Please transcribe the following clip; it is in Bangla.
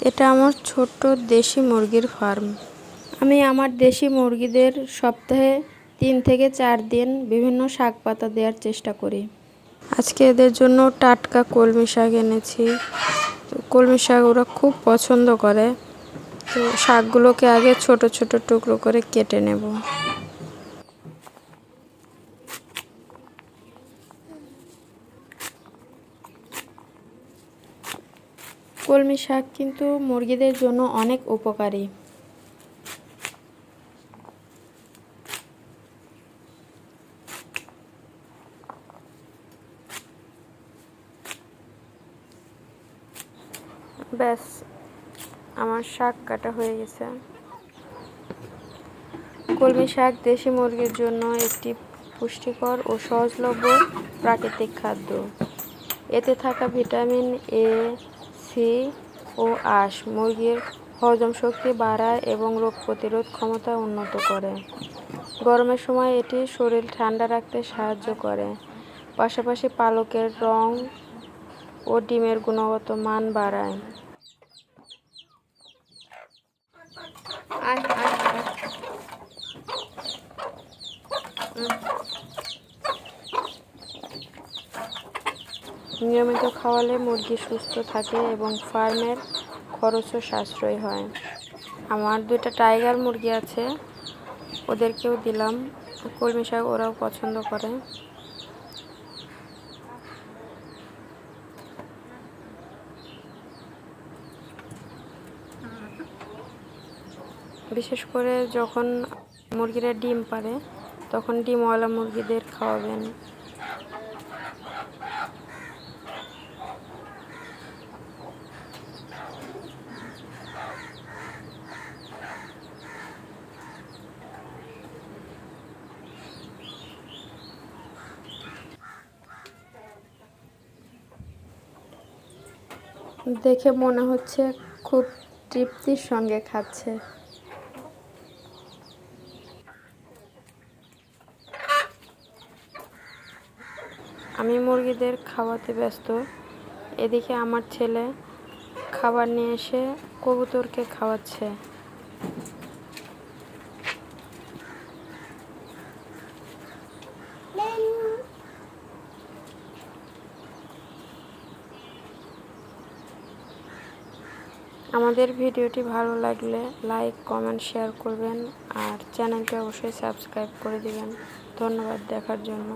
এটা আমার ছোট্ট দেশি মুরগির ফার্ম। আমি আমার দেশি মুরগিদের সপ্তাহে 3 থেকে 4 দিন বিভিন্ন শাক পাতা দেওয়ার চেষ্টা করি। আজকে এদের জন্য টাটকা কলমি শাক এনেছি। কলমি শাক ওরা খুব পছন্দ করে। তো শাকগুলোকে আগে ছোট ছোট টুকরো করে কেটে নেব। কলমি শাক কিন্তু মুরগিদের জন্য অনেক উপকারী। ব্যাস, আমার শাক কাটা হয়ে গেছে। কলমি শাক দেশি মুরগির জন্য একটি পুষ্টিকর ও সহজলভ্য প্রাকৃতিক খাদ্য। এতে থাকা ভিটামিন এ, সি ও আঁশ মুরগির হজম শক্তি বাড়ায় এবং রোগ প্রতিরোধ ক্ষমতা উন্নত করে। গরমের সময় এটি শরীর ঠান্ডা রাখতে সাহায্য করে, পাশাপাশি পালকের রং ও ডিমের গুণগত মান বাড়ায়। নিয়মিত খাওয়ালে মুরগি সুস্থ থাকে এবং ফার্মের খরচও সাশ্রয়ী হয়। আমার 2টা টাইগার মুরগি আছে, ওদেরকেও দিলাম কলমি শাক, ওরাও পছন্দ করে। বিশেষ করে যখন মুরগিরা ডিম পাড়ে তখন ডিমওয়ালা মুরগিদের খাওয়াবেন। দেখে মনে হচ্ছে খুব তৃপ্তির সঙ্গে খাচ্ছে। আমি মুরগিদের খাওয়াতে ব্যস্ত, এদিকে আমার ছেলে খাবার নিয়ে এসে কবুতরকে খাওয়াচ্ছে। আমাদের ভিডিওটি ভালো লাগলে লাইক, কমেন্ট, শেয়ার করবেন আর চ্যানেলটি অবশ্যই সাবস্ক্রাইব করে দিবেন। ধন্যবাদ দেখার জন্য।